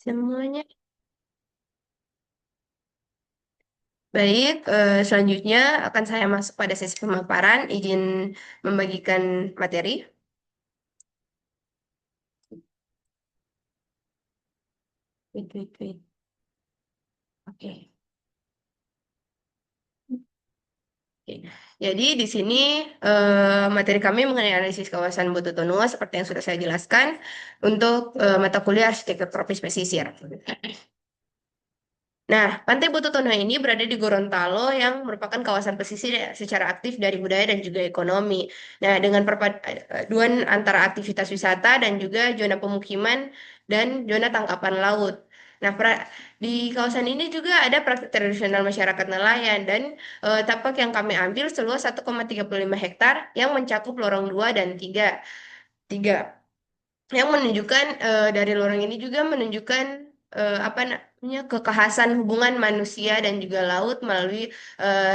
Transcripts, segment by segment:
Semuanya baik. Selanjutnya akan saya masuk pada sesi pemaparan. Izin membagikan materi. Wait, wait, wait. Oke. Oke. Jadi di sini materi kami mengenai analisis kawasan Bototono seperti yang sudah saya jelaskan untuk mata kuliah arsitektur tropis pesisir. Nah, Pantai Bototono ini berada di Gorontalo yang merupakan kawasan pesisir secara aktif dari budaya dan juga ekonomi. Nah, dengan perpaduan antara aktivitas wisata dan juga zona pemukiman dan zona tangkapan laut. Nah, di kawasan ini juga ada praktik tradisional masyarakat nelayan dan tapak yang kami ambil seluas 1,35 hektar yang mencakup lorong 2 dan 3. Tiga yang menunjukkan dari lorong ini juga menunjukkan apa namanya kekhasan hubungan manusia dan juga laut melalui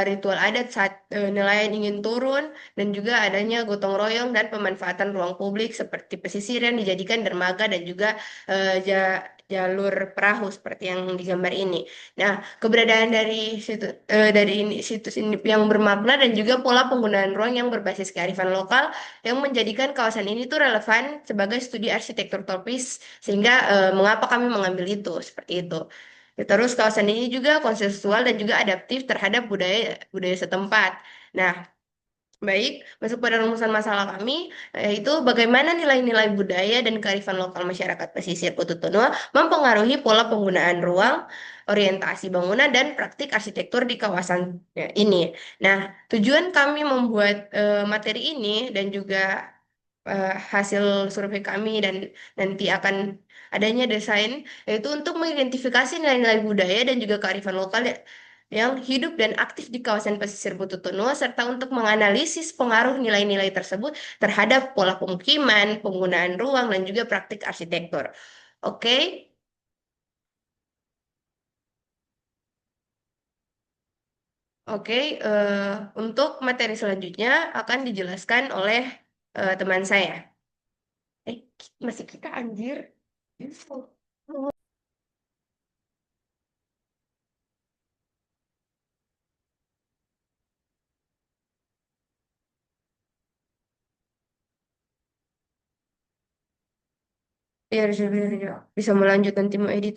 ritual adat saat nelayan ingin turun dan juga adanya gotong royong dan pemanfaatan ruang publik seperti pesisir yang dijadikan dermaga dan juga jalur perahu seperti yang digambar ini. Nah, keberadaan situs ini yang bermakna dan juga pola penggunaan ruang yang berbasis kearifan lokal yang menjadikan kawasan ini tuh relevan sebagai studi arsitektur tropis sehingga mengapa kami mengambil itu seperti itu. Ya, terus kawasan ini juga konsensual dan juga adaptif terhadap budaya budaya setempat. Nah, baik, masuk pada rumusan masalah kami, yaitu bagaimana nilai-nilai budaya dan kearifan lokal masyarakat pesisir Putu Tenua mempengaruhi pola penggunaan ruang, orientasi bangunan, dan praktik arsitektur di kawasan ini. Nah, tujuan kami membuat materi ini dan juga hasil survei kami dan nanti akan adanya desain, yaitu untuk mengidentifikasi nilai-nilai budaya dan juga kearifan lokal yang hidup dan aktif di kawasan pesisir Bukit Tunua serta untuk menganalisis pengaruh nilai-nilai tersebut terhadap pola pemukiman, penggunaan ruang, dan juga praktik arsitektur. Oke, oke. Untuk materi selanjutnya akan dijelaskan oleh teman saya. Masih kita anjir. Iya, bisa bisa melanjut nanti mau edit.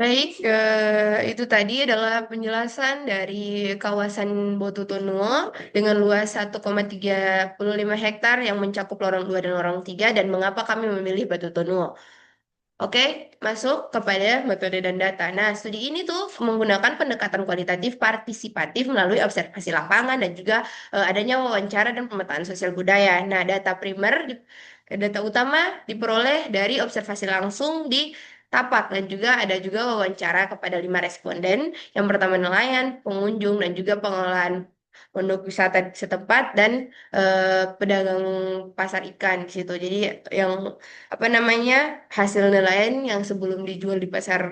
Baik, itu tadi adalah penjelasan dari kawasan Botutonuo dengan luas 1,35 hektar yang mencakup lorong 2 dan lorong 3 dan mengapa kami memilih Botutonuo. Oke, masuk kepada metode dan data. Nah, studi ini tuh menggunakan pendekatan kualitatif partisipatif melalui observasi lapangan dan juga adanya wawancara dan pemetaan sosial budaya. Nah, data utama diperoleh dari observasi langsung di Tapak dan juga ada juga wawancara kepada 5 responden. Yang pertama nelayan, pengunjung dan juga pengelolaan pondok wisata setempat dan pedagang pasar ikan di situ. Jadi yang apa namanya hasil nelayan yang sebelum dijual di pasar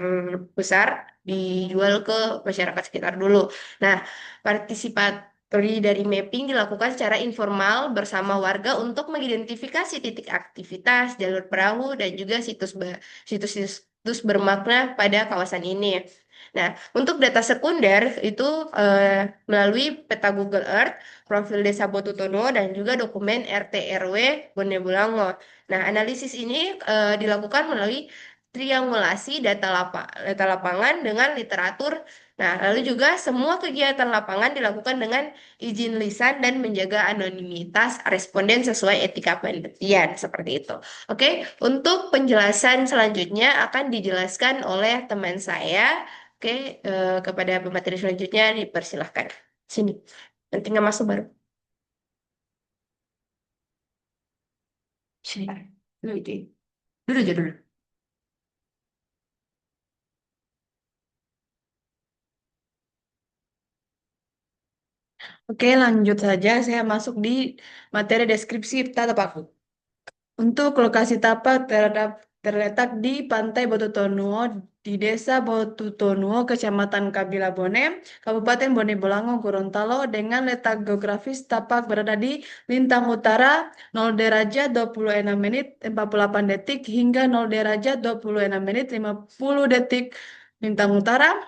besar dijual ke masyarakat sekitar dulu. Nah, partisipasi dari mapping dilakukan secara informal bersama warga untuk mengidentifikasi titik aktivitas, jalur perahu, dan juga situs-situs bermakna pada kawasan ini. Nah, untuk data sekunder itu melalui peta Google Earth, profil Desa Botutono, dan juga dokumen RT RW Bone Bulango. Nah, analisis ini dilakukan melalui triangulasi data lapangan dengan literatur. Nah, lalu juga semua kegiatan lapangan dilakukan dengan izin lisan dan menjaga anonimitas responden sesuai etika penelitian seperti itu. Oke, untuk penjelasan selanjutnya akan dijelaskan oleh teman saya. Oke, kepada pemateri selanjutnya dipersilahkan. Sini, nanti nggak masuk baru. Sebentar. Dulu itu. Dulu aja dulu. Oke, lanjut saja. Saya masuk di materi deskripsi tata paku. Untuk lokasi tapak terletak di Pantai Botutonuo di Desa Botutonuo, Kecamatan Kabilabone, Kabupaten Bone Bolango, Gorontalo dengan letak geografis tapak berada di lintang utara 0 derajat 26 menit 48 detik hingga 0 derajat 26 menit 50 detik lintang utara.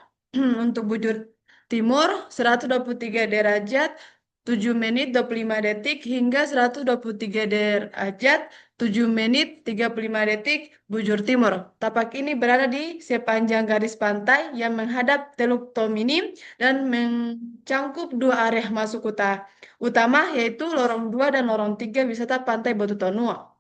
Untuk bujur timur 123 derajat 7 menit 25 detik hingga 123 derajat 7 menit 35 detik bujur timur. Tapak ini berada di sepanjang garis pantai yang menghadap Teluk Tomini dan mencangkup dua area masuk utama yaitu Lorong 2 dan Lorong 3 wisata Pantai Botutonuo.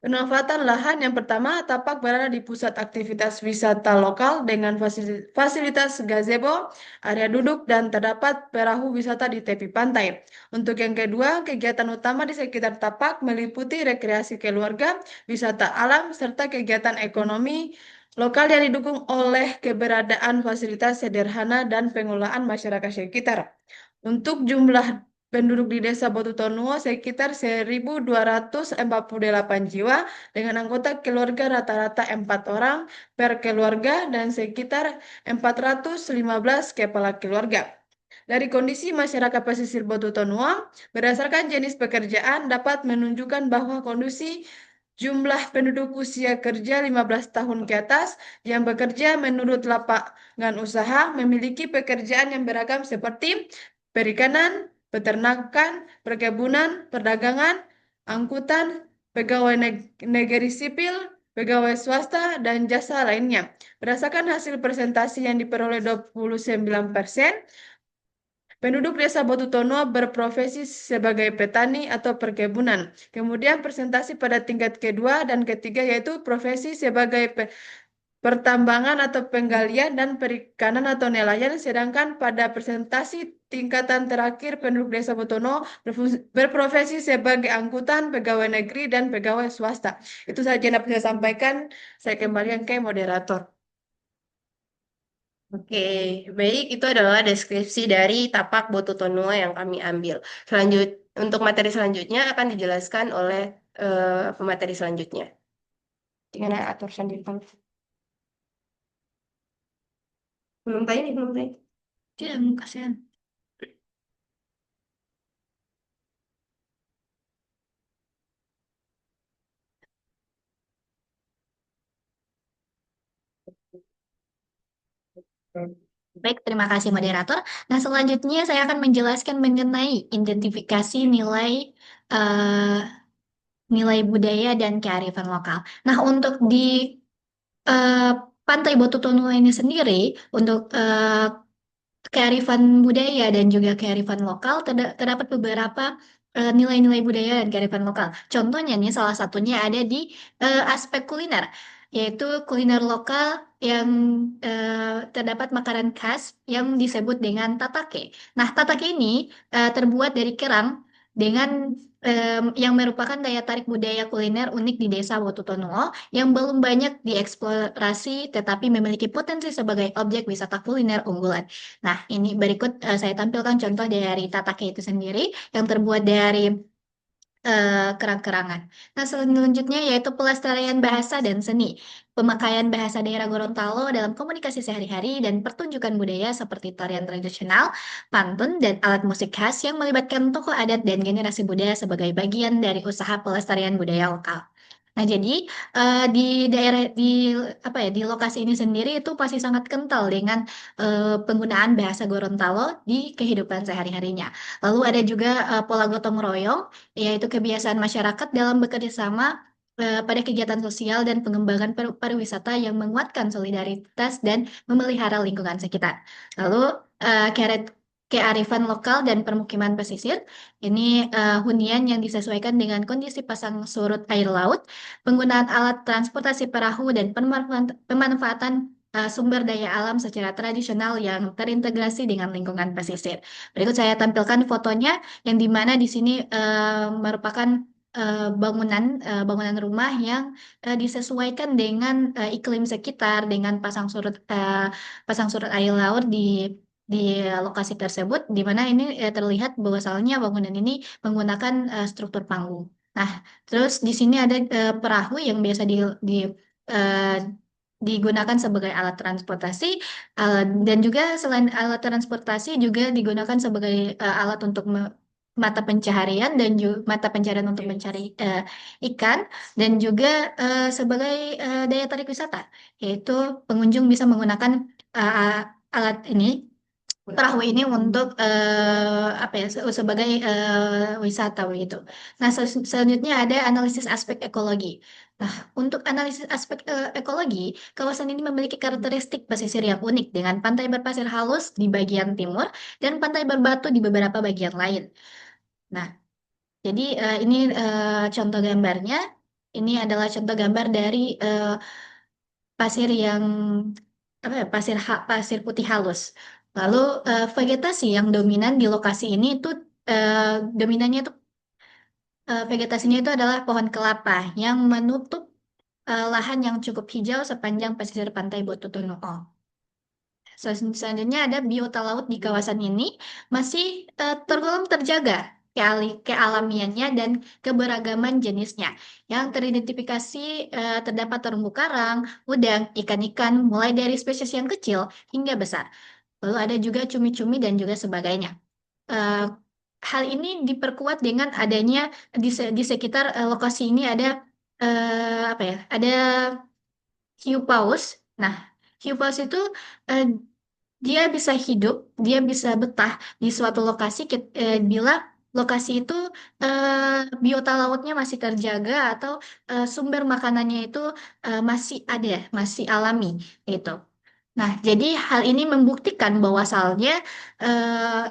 Pemanfaatan lahan yang pertama, tapak berada di pusat aktivitas wisata lokal dengan fasilitas gazebo, area duduk, dan terdapat perahu wisata di tepi pantai. Untuk yang kedua, kegiatan utama di sekitar tapak meliputi rekreasi keluarga, wisata alam, serta kegiatan ekonomi lokal yang didukung oleh keberadaan fasilitas sederhana dan pengelolaan masyarakat sekitar. Untuk jumlah penduduk di Desa Botutonuo sekitar 1.248 jiwa dengan anggota keluarga rata-rata 4 orang per keluarga dan sekitar 415 kepala keluarga. Dari kondisi masyarakat pesisir Botutonuo, berdasarkan jenis pekerjaan dapat menunjukkan bahwa kondisi jumlah penduduk usia kerja 15 tahun ke atas yang bekerja menurut lapangan usaha memiliki pekerjaan yang beragam seperti perikanan, peternakan, perkebunan, perdagangan, angkutan, pegawai negeri sipil, pegawai swasta, dan jasa lainnya. Berdasarkan hasil presentasi yang diperoleh 29%, penduduk Desa Botutono berprofesi sebagai petani atau perkebunan. Kemudian presentasi pada tingkat kedua dan ketiga yaitu profesi sebagai pertambangan atau penggalian dan perikanan atau nelayan. Sedangkan pada presentasi tingkatan terakhir penduduk Desa Botono berprofesi sebagai angkutan, pegawai negeri, dan pegawai swasta. Itu saja yang dapat saya sampaikan. Saya kembalikan ke moderator. Oke, baik. Itu adalah deskripsi dari tapak Botutonuo yang kami ambil. Selanjut, untuk materi selanjutnya akan dijelaskan oleh pemateri selanjutnya. Gimana atur sendiri? Belum tanya nih, belum tanya. Tidak, kasihan. Baik, terima kasih moderator. Nah, selanjutnya saya akan menjelaskan mengenai identifikasi eh, nilai budaya dan kearifan lokal. Nah, untuk di eh, Pantai Botutono ini sendiri, untuk kearifan budaya dan juga kearifan lokal terdapat beberapa nilai-nilai budaya dan kearifan lokal. Contohnya nih salah satunya ada di aspek kuliner, yaitu kuliner lokal yang terdapat makanan khas yang disebut dengan tatake. Nah, tatake ini terbuat dari kerang dengan yang merupakan daya tarik budaya kuliner unik di Desa Wotutonuo yang belum banyak dieksplorasi tetapi memiliki potensi sebagai objek wisata kuliner unggulan. Nah, ini berikut saya tampilkan contoh dari tatake itu sendiri yang terbuat dari kerang-kerangan. Nah, selanjutnya yaitu pelestarian bahasa dan seni. Pemakaian bahasa daerah Gorontalo dalam komunikasi sehari-hari dan pertunjukan budaya seperti tarian tradisional, pantun, dan alat musik khas yang melibatkan tokoh adat dan generasi muda sebagai bagian dari usaha pelestarian budaya lokal. Nah, jadi di daerah di apa ya di lokasi ini sendiri itu pasti sangat kental dengan penggunaan bahasa Gorontalo di kehidupan sehari-harinya. Lalu ada juga pola gotong royong, yaitu kebiasaan masyarakat dalam bekerja sama pada kegiatan sosial dan pengembangan pariwisata yang menguatkan solidaritas dan memelihara lingkungan sekitar. Lalu kearifan lokal dan permukiman pesisir, ini hunian yang disesuaikan dengan kondisi pasang surut air laut, penggunaan alat transportasi perahu dan pemanfaatan sumber daya alam secara tradisional yang terintegrasi dengan lingkungan pesisir. Berikut saya tampilkan fotonya yang dimana di sini merupakan bangunan rumah yang disesuaikan dengan iklim sekitar dengan pasang surut air laut di lokasi tersebut, di mana ini terlihat bahwasalnya bangunan ini menggunakan struktur panggung. Nah, terus di sini ada perahu yang biasa eh, digunakan sebagai alat transportasi, dan juga selain alat transportasi juga digunakan sebagai alat untuk mata pencaharian dan juga mata pencaharian untuk mencari ikan, dan juga sebagai daya tarik wisata, yaitu pengunjung bisa menggunakan alat ini, perahu ini untuk apa ya, sebagai wisata begitu. Nah, selanjutnya ada analisis aspek ekologi. Nah, untuk analisis aspek ekologi, kawasan ini memiliki karakteristik pesisir yang unik dengan pantai berpasir halus di bagian timur dan pantai berbatu di beberapa bagian lain. Nah, jadi ini contoh gambarnya. Ini adalah contoh gambar dari pasir yang apa ya, pasir putih halus. Lalu vegetasi yang dominan di lokasi ini itu eh, dominannya itu vegetasinya itu adalah pohon kelapa yang menutup lahan yang cukup hijau sepanjang pesisir pantai Botutonuo. Selanjutnya ada biota laut di kawasan ini masih tergolong terjaga kealamiannya dan keberagaman jenisnya yang teridentifikasi, terdapat terumbu karang, udang, ikan-ikan mulai dari spesies yang kecil hingga besar. Lalu ada juga cumi-cumi dan juga sebagainya. Eh, Hal ini diperkuat dengan adanya di sekitar lokasi ini ada apa ya? Ada hiu paus. Nah, hiu paus itu eh, dia bisa hidup, dia bisa betah di suatu lokasi bila lokasi itu biota lautnya masih terjaga atau sumber makanannya itu masih ada, masih alami gitu. Nah, jadi hal ini membuktikan bahwasalnya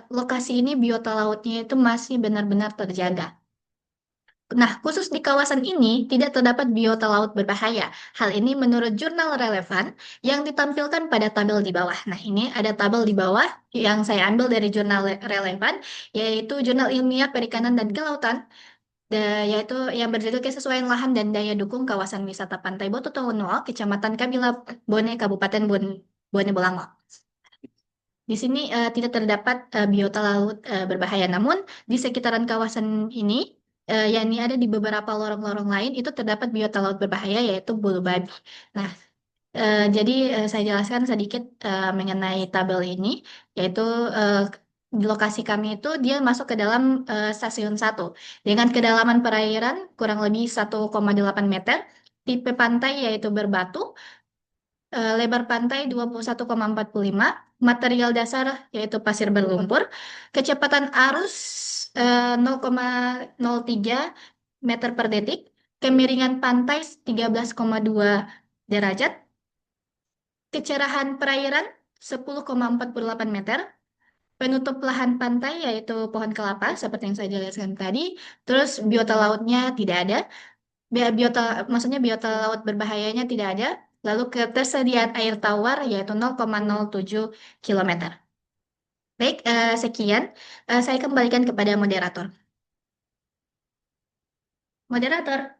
lokasi ini biota lautnya itu masih benar-benar terjaga. Nah, khusus di kawasan ini tidak terdapat biota laut berbahaya. Hal ini menurut jurnal relevan yang ditampilkan pada tabel di bawah. Nah, ini ada tabel di bawah yang saya ambil dari jurnal relevan, yaitu Jurnal Ilmiah Perikanan dan Kelautan, yaitu yang berjudul Kesesuaian Lahan dan Daya Dukung Kawasan Wisata Pantai Botutonuo, Kecamatan Kabila Bone, Kabupaten Bone Bolango. Di sini tidak terdapat biota laut berbahaya, namun di sekitaran kawasan ini, yakni ada di beberapa lorong-lorong lain, itu terdapat biota laut berbahaya yaitu bulu babi. Nah, jadi saya jelaskan sedikit mengenai tabel ini, yaitu eh, di lokasi kami itu dia masuk ke dalam stasiun 1 dengan kedalaman perairan kurang lebih 1,8 meter, tipe pantai yaitu berbatu, lebar pantai 21,45, material dasar yaitu pasir berlumpur, kecepatan arus 0,03 meter per detik, kemiringan pantai 13,2 derajat, kecerahan perairan 10,48 meter, penutup lahan pantai yaitu pohon kelapa seperti yang saya jelaskan tadi, terus biota lautnya tidak ada. Biota, maksudnya biota laut berbahayanya tidak ada. Lalu ketersediaan air tawar yaitu 0,07 kilometer. Baik, sekian. Saya kembalikan kepada moderator. Moderator.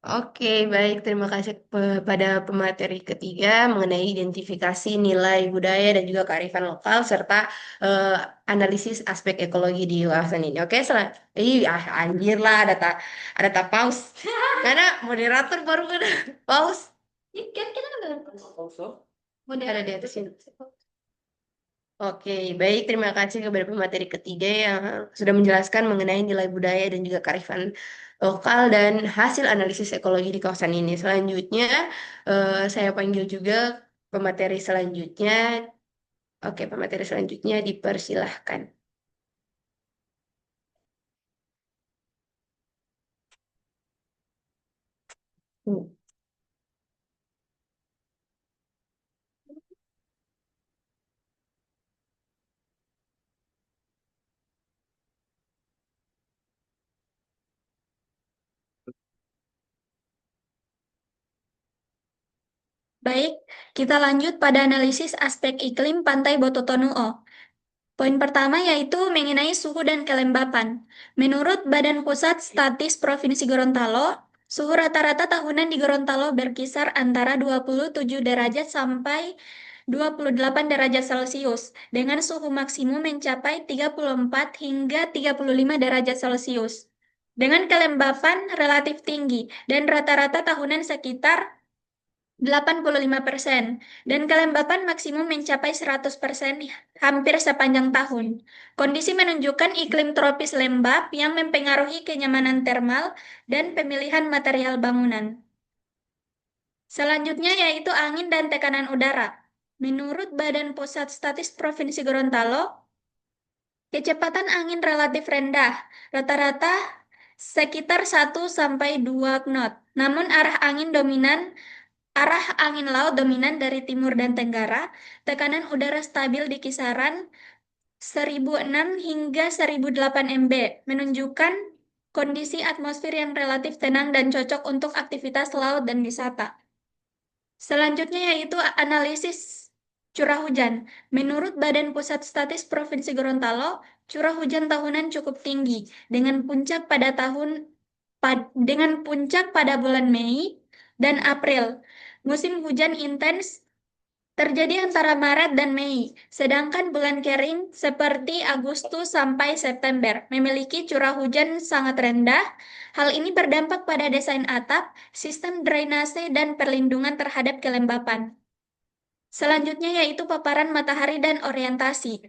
Oke, baik. Terima kasih pada pemateri ketiga mengenai identifikasi nilai budaya dan juga kearifan lokal serta eh, analisis aspek ekologi di kawasan ini. Oke, anjir lah, ada tak pause. Karena moderator baru ada pause. Kita kan Ada di atas ini. Oke, baik. Terima kasih kepada pemateri ketiga yang sudah menjelaskan mengenai nilai budaya dan juga kearifan lokal dan hasil analisis ekologi di kawasan ini. Selanjutnya, saya panggil juga pemateri selanjutnya. Oke, pemateri selanjutnya dipersilahkan. Hmm. Baik, kita lanjut pada analisis aspek iklim Pantai Bototonuo. Poin pertama yaitu mengenai suhu dan kelembapan. Menurut Badan Pusat Statis Provinsi Gorontalo, suhu rata-rata tahunan di Gorontalo berkisar antara 27 derajat sampai 28 derajat Celcius, dengan suhu maksimum mencapai 34 hingga 35 derajat Celcius. Dengan kelembapan relatif tinggi dan rata-rata tahunan sekitar 85%, dan kelembapan maksimum mencapai 100% hampir sepanjang tahun. Kondisi menunjukkan iklim tropis lembab yang mempengaruhi kenyamanan termal dan pemilihan material bangunan. Selanjutnya yaitu angin dan tekanan udara. Menurut Badan Pusat Statistik Provinsi Gorontalo, kecepatan angin relatif rendah, rata-rata sekitar 1 sampai 2 knot. Namun arah angin laut dominan dari timur dan tenggara, tekanan udara stabil di kisaran 1006 hingga 1008 mb, menunjukkan kondisi atmosfer yang relatif tenang dan cocok untuk aktivitas laut dan wisata. Selanjutnya yaitu analisis curah hujan. Menurut Badan Pusat Statistik Provinsi Gorontalo, curah hujan tahunan cukup tinggi dengan puncak pada bulan Mei dan April. Musim hujan intens terjadi antara Maret dan Mei, sedangkan bulan kering seperti Agustus sampai September memiliki curah hujan sangat rendah. Hal ini berdampak pada desain atap, sistem drainase, dan perlindungan terhadap kelembapan. Selanjutnya yaitu paparan matahari dan orientasi.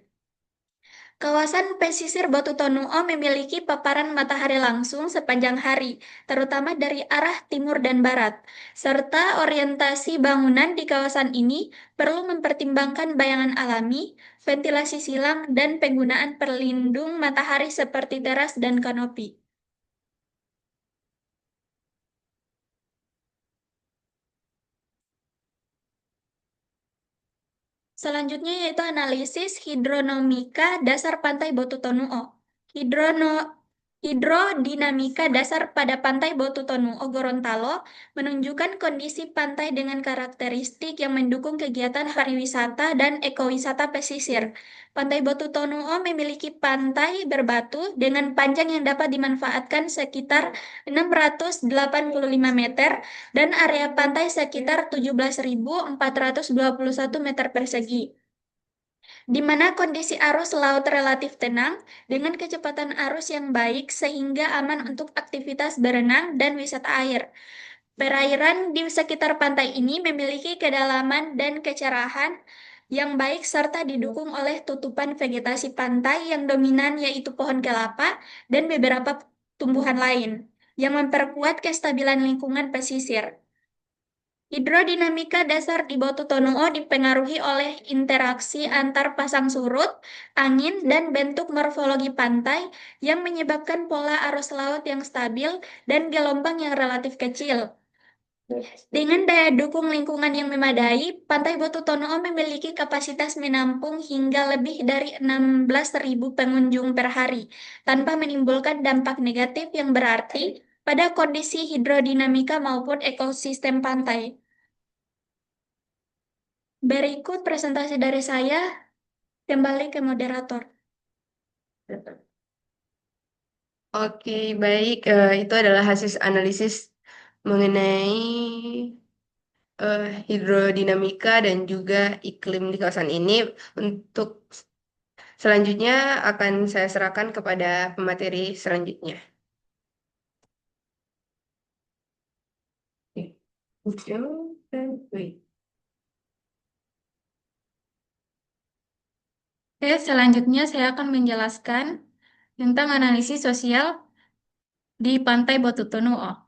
Kawasan pesisir Batu Tonuo memiliki paparan matahari langsung sepanjang hari, terutama dari arah timur dan barat, serta orientasi bangunan di kawasan ini perlu mempertimbangkan bayangan alami, ventilasi silang, dan penggunaan pelindung matahari seperti teras dan kanopi. Selanjutnya yaitu analisis hidronomika dasar pantai Botu Tonuo. Hidrodinamika dasar pada pantai Botu Tonuo Gorontalo menunjukkan kondisi pantai dengan karakteristik yang mendukung kegiatan pariwisata dan ekowisata pesisir. Pantai Botu Tonuo memiliki pantai berbatu dengan panjang yang dapat dimanfaatkan sekitar 685 meter dan area pantai sekitar 17.421 meter persegi, di mana kondisi arus laut relatif tenang dengan kecepatan arus yang baik sehingga aman untuk aktivitas berenang dan wisata air. Perairan di sekitar pantai ini memiliki kedalaman dan kecerahan yang baik serta didukung oleh tutupan vegetasi pantai yang dominan yaitu pohon kelapa dan beberapa tumbuhan lain yang memperkuat kestabilan lingkungan pesisir. Hidrodinamika dasar di Batu Tonuo dipengaruhi oleh interaksi antar pasang surut, angin, dan bentuk morfologi pantai yang menyebabkan pola arus laut yang stabil dan gelombang yang relatif kecil. Dengan daya dukung lingkungan yang memadai, Pantai Botu Tonuo memiliki kapasitas menampung hingga lebih dari 16.000 pengunjung per hari, tanpa menimbulkan dampak negatif yang berarti pada kondisi hidrodinamika maupun ekosistem pantai. Berikut presentasi dari saya, kembali ke moderator. Oke, baik. Itu adalah hasil analisis mengenai hidrodinamika dan juga iklim di kawasan ini. Untuk selanjutnya akan saya serahkan kepada pemateri selanjutnya. Oke, selanjutnya saya akan menjelaskan tentang analisis sosial di Pantai Botu Tonuo.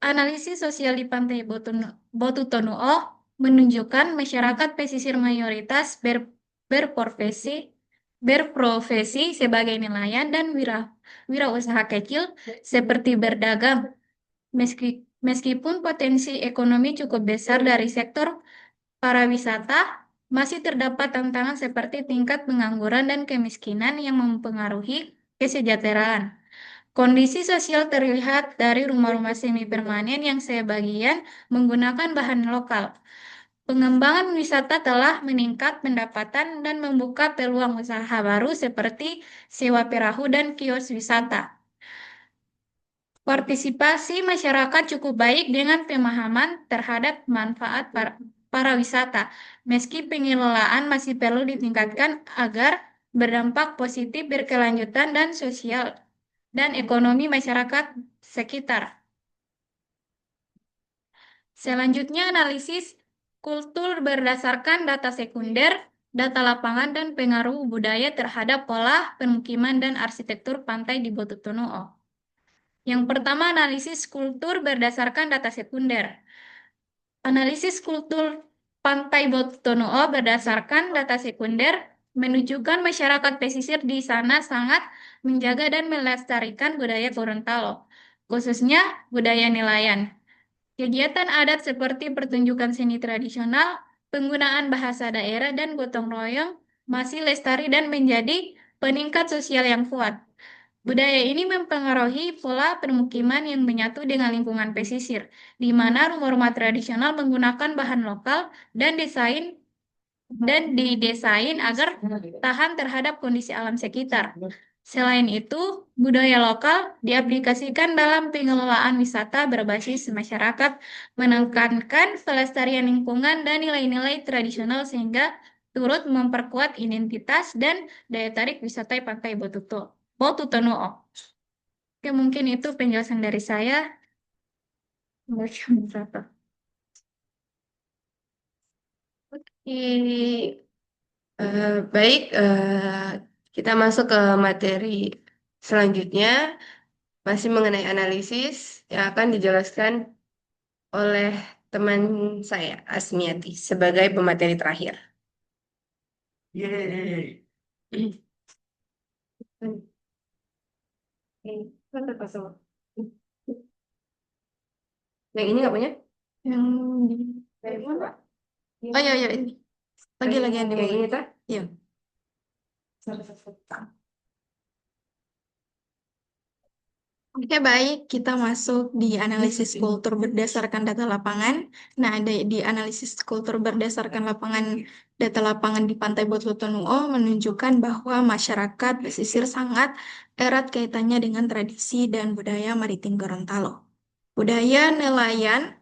Analisis sosial di Pantai Botu Tonuo menunjukkan masyarakat pesisir mayoritas berprofesi sebagai nelayan dan wirausaha kecil seperti berdagang. Meskipun potensi ekonomi cukup besar dari sektor pariwisata, masih terdapat tantangan seperti tingkat pengangguran dan kemiskinan yang mempengaruhi kesejahteraan. Kondisi sosial terlihat dari rumah-rumah semi permanen yang sebagian menggunakan bahan lokal. Pengembangan wisata telah meningkat pendapatan dan membuka peluang usaha baru seperti sewa perahu dan kios wisata. Partisipasi masyarakat cukup baik dengan pemahaman terhadap manfaat para wisata, meski pengelolaan masih perlu ditingkatkan agar berdampak positif berkelanjutan dan sosial dan ekonomi masyarakat sekitar. Selanjutnya, analisis kultur berdasarkan data sekunder, data lapangan, dan pengaruh budaya terhadap pola permukiman dan arsitektur pantai di Botutonu'o. Yang pertama, analisis kultur berdasarkan data sekunder. Analisis kultur pantai Botutonu'o berdasarkan data sekunder menunjukkan masyarakat pesisir di sana sangat menjaga dan melestarikan budaya Gorontalo, khususnya budaya nelayan. Kegiatan adat seperti pertunjukan seni tradisional, penggunaan bahasa daerah, dan gotong royong masih lestari dan menjadi peningkat sosial yang kuat. Budaya ini mempengaruhi pola permukiman yang menyatu dengan lingkungan pesisir, di mana rumah-rumah tradisional menggunakan bahan lokal dan didesain agar tahan terhadap kondisi alam sekitar. Selain itu, budaya lokal diaplikasikan dalam pengelolaan wisata berbasis masyarakat, menekankan pelestarian lingkungan dan nilai-nilai tradisional sehingga turut memperkuat identitas dan daya tarik wisata Pantai Botutonu'o. Oke, mungkin itu penjelasan dari saya. Baik, kita masuk ke materi selanjutnya, masih mengenai analisis yang akan dijelaskan oleh teman saya, Asmiati, sebagai pemateri terakhir. Yang ini nggak punya? Yang di Oh iya iya ini. Lagi yang di Yang bawah. ini tak? Iya. Oke, baik. Kita masuk di analisis kultur berdasarkan data lapangan. Nah, di analisis kultur berdasarkan data lapangan di Pantai Botutonu'o menunjukkan bahwa masyarakat pesisir sangat erat kaitannya dengan tradisi dan budaya maritim Gorontalo. Budaya nelayan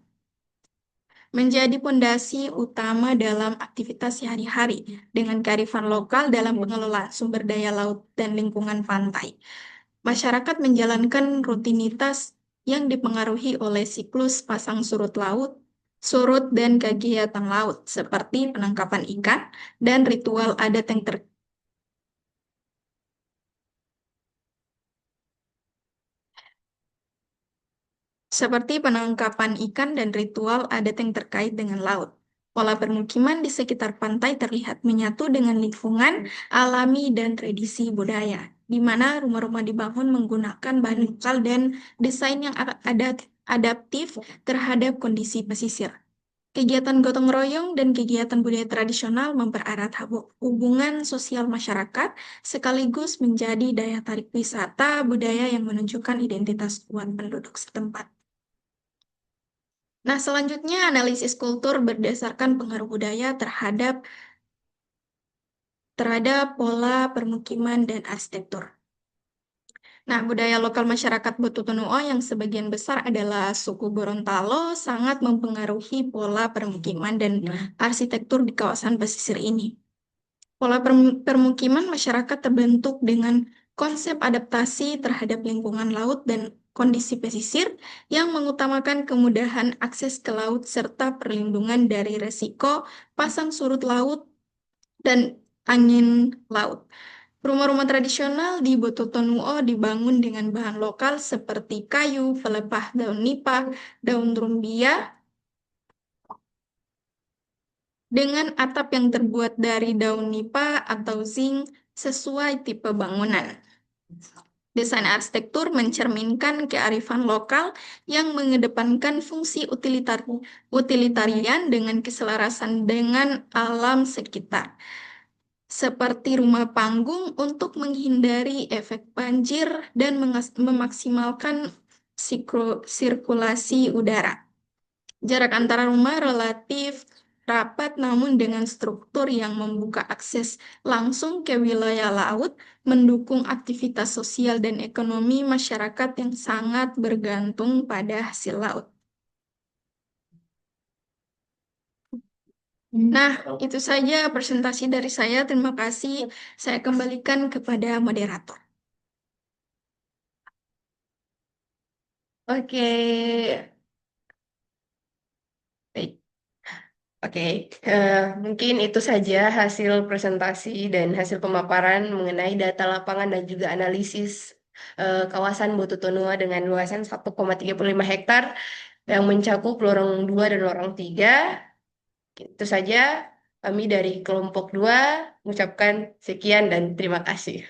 menjadi pondasi utama dalam aktivitas sehari-hari dengan kearifan lokal dalam pengelolaan sumber daya laut dan lingkungan pantai. Masyarakat menjalankan rutinitas yang dipengaruhi oleh siklus pasang surut laut, surut dan kegiatan laut seperti penangkapan ikan dan ritual adat yang seperti penangkapan ikan dan ritual adat yang terkait dengan laut. Pola permukiman di sekitar pantai terlihat menyatu dengan lingkungan alami dan tradisi budaya, di mana rumah-rumah dibangun menggunakan bahan lokal dan desain yang adaptif terhadap kondisi pesisir. Kegiatan gotong royong dan kegiatan budaya tradisional mempererat hubungan sosial masyarakat sekaligus menjadi daya tarik wisata budaya yang menunjukkan identitas kuat penduduk setempat. Nah, selanjutnya analisis kultur berdasarkan pengaruh budaya terhadap pola permukiman dan arsitektur. Nah, budaya lokal masyarakat Botutonu'o yang sebagian besar adalah suku Gorontalo sangat mempengaruhi pola permukiman dan arsitektur di kawasan pesisir ini. Pola permukiman masyarakat terbentuk dengan konsep adaptasi terhadap lingkungan laut dan kondisi pesisir yang mengutamakan kemudahan akses ke laut serta perlindungan dari resiko pasang surut laut dan angin laut. Rumah-rumah tradisional di Botutonu'o dibangun dengan bahan lokal seperti kayu, pelepah daun nipah, daun rumbia, dengan atap yang terbuat dari daun nipah atau zinc sesuai tipe bangunan. Desain arsitektur mencerminkan kearifan lokal yang mengedepankan fungsi utilitarian dengan keselarasan dengan alam sekitar, seperti rumah panggung untuk menghindari efek banjir dan memaksimalkan sirkulasi udara. Jarak antara rumah relatif rapat namun dengan struktur yang membuka akses langsung ke wilayah laut, mendukung aktivitas sosial dan ekonomi masyarakat yang sangat bergantung pada hasil laut. Nah, itu saja presentasi dari saya. Terima kasih. Saya kembalikan kepada moderator. Oke, baik. Oke, mungkin itu saja hasil presentasi dan hasil pemaparan mengenai data lapangan dan juga analisis kawasan Botutonua dengan luasan 1,35 hektar yang mencakup lorong 2 dan lorong 3. Itu saja kami dari kelompok 2 mengucapkan sekian dan terima kasih.